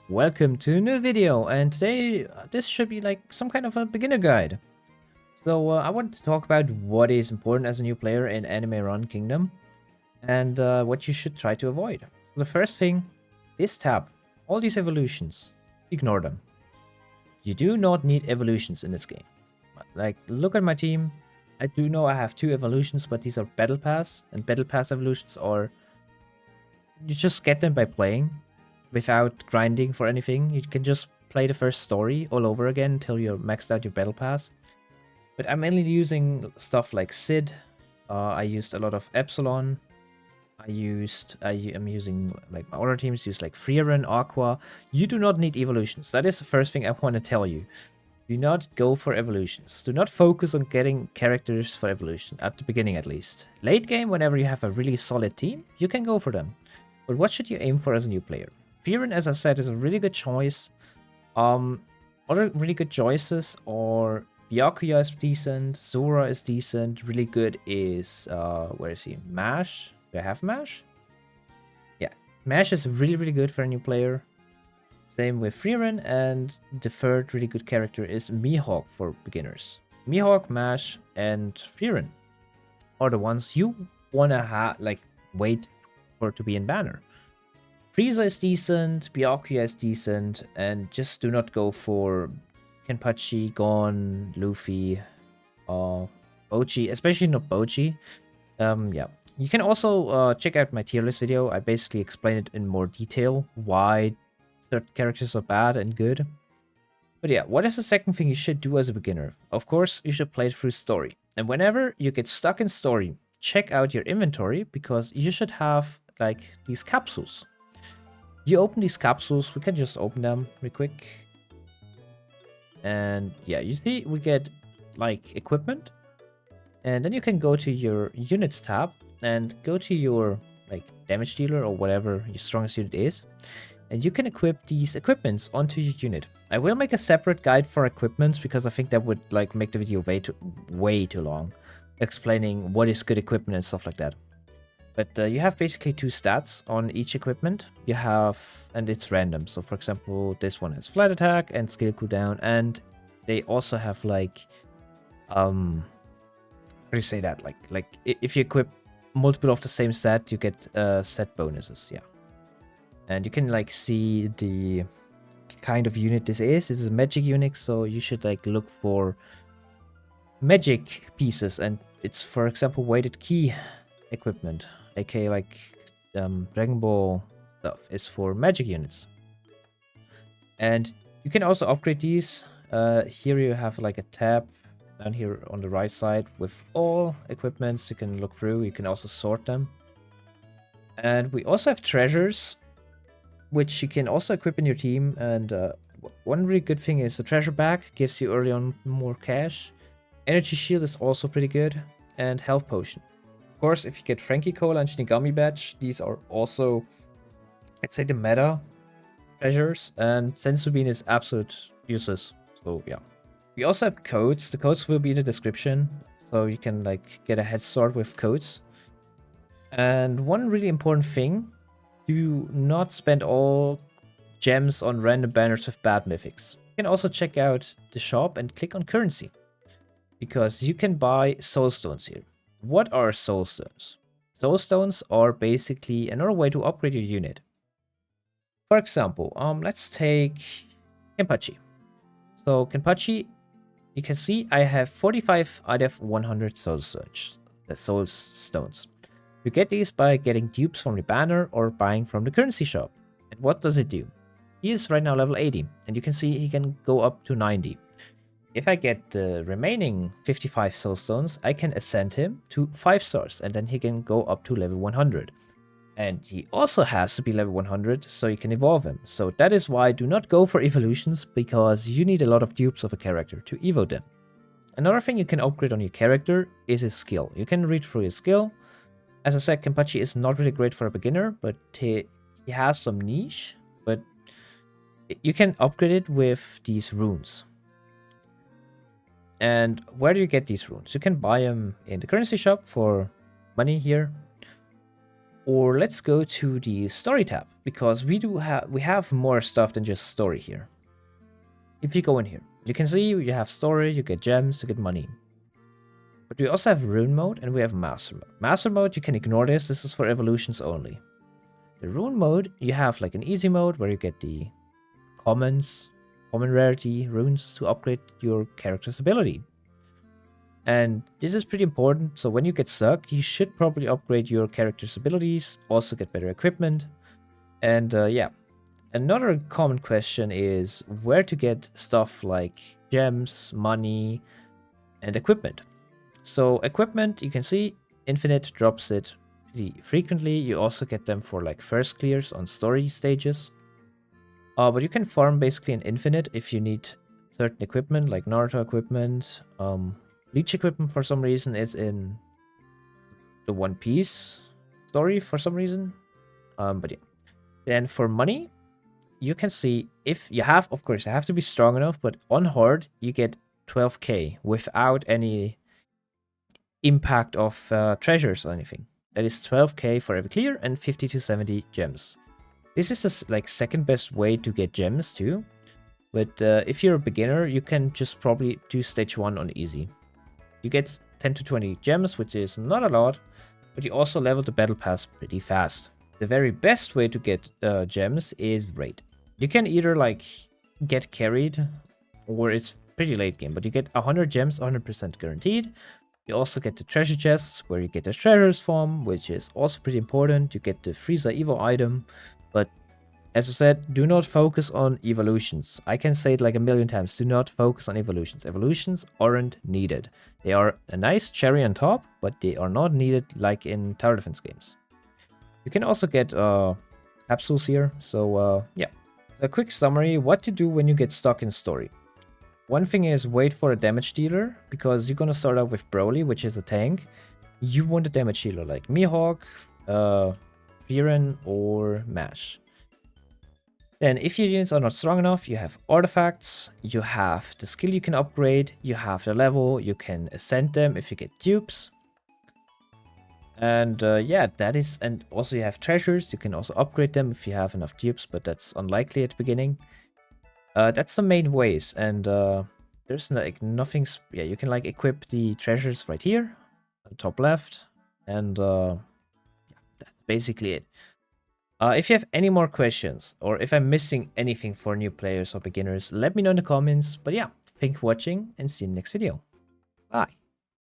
Welcome to a new video, and today this should be like some kind of a beginner guide. So I want to talk about what is important as a new player in Anime Run Kingdom and what you should try to avoid. So the first thing, this tab, all these evolutions, ignore them. You do not need evolutions in this game. Like, look at my team. I do know I have 2 evolutions, but these are Battle Pass, and Battle Pass evolutions are, you just get them by playing without grinding for anything. You can just play the first story all over again until you're maxed out your battle pass. But I'm mainly using stuff like Sid. I used a lot of Epsilon. I'm using, like, my other teams use like Frieren, Aqua. You do not need evolutions. That is the first thing I want to tell you. Do not go for evolutions. Do not focus on getting characters for evolution, at the beginning at least. Late game, whenever you have a really solid team, you can go for them. But what should you aim for as a new player? Frieren, as I said, is a really good choice. Other really good choices are Byakuya is decent, Zora is decent. Really good is where is he? Mash? Do I have Mash? Yeah, Mash is really good for a new player. Same with Frieren, and the third really good character is Mihawk for beginners. Mihawk, Mash, and Frieren are the ones you wanna wait for to be in banner. Frieza is decent, Byakuya is decent, and just do not go for Kenpachi, Gon, Luffy, Bochi, especially not Bochi. Yeah. You can also check out my tier list video. I basically explain it in more detail why certain characters are bad and good. But yeah, what is the second thing you should do as a beginner? Of course, you should play through story. And whenever you get stuck in story, check out your inventory because you should have like these capsules. You open these capsules, we can just open them real quick. And yeah, you see we get like equipment. And then you can go to your units tab and go to your like damage dealer or whatever your strongest unit is. And you can equip these equipments onto your unit. I will make a separate guide for equipments because I think that would like make the video way too long, explaining what is good equipment and stuff like that. But you have basically 2 stats on each equipment. You have, and it's random. So for example, this one has flat attack and skill cooldown, and they also have like, how do you say that? Like if you equip multiple of the same stat, you get set bonuses. Yeah, and you can like see the kind of unit this is. This is a magic unit, so you should like look for magic pieces, and it's for example weighted key equipment, aka like Dragon Ball stuff, is for magic units. And you can also upgrade these. Here you have like a tab down here on the right side with all equipments you can look through. You can also sort them. And we also have treasures, which you can also equip in your team. And one really good thing is the treasure bag gives you early on more cash. Energy shield is also pretty good, and health potion. Of course, if you get Frankie Cola and Shinigami badge, these are also, let's say, the meta treasures, and Sensubin is absolute useless. So yeah. We also have codes. The codes will be in the description, so you can like get a head start with codes. And one really important thing, do not spend all gems on random banners with bad mythics. You can also check out the shop and click on currency, because you can buy soul stones here. What are soul stones? Soul stones are basically another way to upgrade your unit. For example, let's take Kenpachi. So Kenpachi, you can see I have 45 out of 100 soul stones. You get these by getting dupes from the banner or buying from the currency shop. And what does it do? He is right now level 80, and you can see he can go up to 90. If I get the remaining 55 soul stones, I can ascend him to 5 stars, and then he can go up to level 100. And he also has to be level 100, so you can evolve him. So that is why do not go for evolutions, because you need a lot of dupes of a character to evo them. Another thing you can upgrade on your character is his skill. You can read through his skill. As I said, Kenpachi is not really great for a beginner, but he has some niche. But you can upgrade it with these runes. And where do you get these runes? You can buy them in the currency shop for money here. Or let's go to the story tab, because we have more stuff than just story here. If you go in here, you can see you have story, you get gems, you get money. But we also have rune mode and we have master mode. Master mode, you can ignore this. This is for evolutions only. The rune mode, you have like an easy mode where you get the common rarity runes to upgrade your character's ability. And this is pretty important. So when you get stuck, you should probably upgrade your character's abilities, also get better equipment. And yeah, another common question is where to get stuff like gems, money, and equipment. So equipment, you can see Infinite drops it pretty frequently. You also get them for like first clears on story stages. But you can farm basically in Infinite if you need certain equipment, like Naruto equipment. Bleach equipment for some reason is in the One Piece story for some reason. But yeah. Then for money, you can see if you have, of course, you have to be strong enough, but on hard, you get 12k without any impact of treasures or anything. That is 12k for every clear and 50 to 70 gems. This is the like second best way to get gems too. But if you're a beginner, you can just probably do stage 1 on easy. You get 10 to 20 gems, which is not a lot, but you also level the battle pass pretty fast. The very best way to get gems is raid. You can either like get carried, or it's pretty late game, but you get 100 gems, 100% guaranteed. You also get the treasure chests, where you get the treasures from, which is also pretty important. You get the Frieza Evo item, but as I said, do not focus on evolutions. I can say it like a million times, do not focus on evolutions. Evolutions aren't needed. They are a nice cherry on top, but they are not needed like in tower defense games. You can also get capsules here, so yeah. So a quick summary, what to do when you get stuck in story. One thing is wait for a damage dealer, because you're gonna start out with Broly, which is a tank. You want a damage dealer like Mihawk, Frieren, or Mash. Then if your units are not strong enough, you have artifacts, you have the skill you can upgrade, you have the level, you can ascend them if you get dupes. And yeah, that is, and also you have treasures, you can also upgrade them if you have enough dupes, but that's unlikely at the beginning. That's the main ways, and there's like nothing, yeah, you can like equip the treasures right here, top left, and yeah, that's basically it. If you have any more questions, or if I'm missing anything for new players or beginners, let me know in the comments. But yeah, thank you for watching, and see you in the next video. Bye.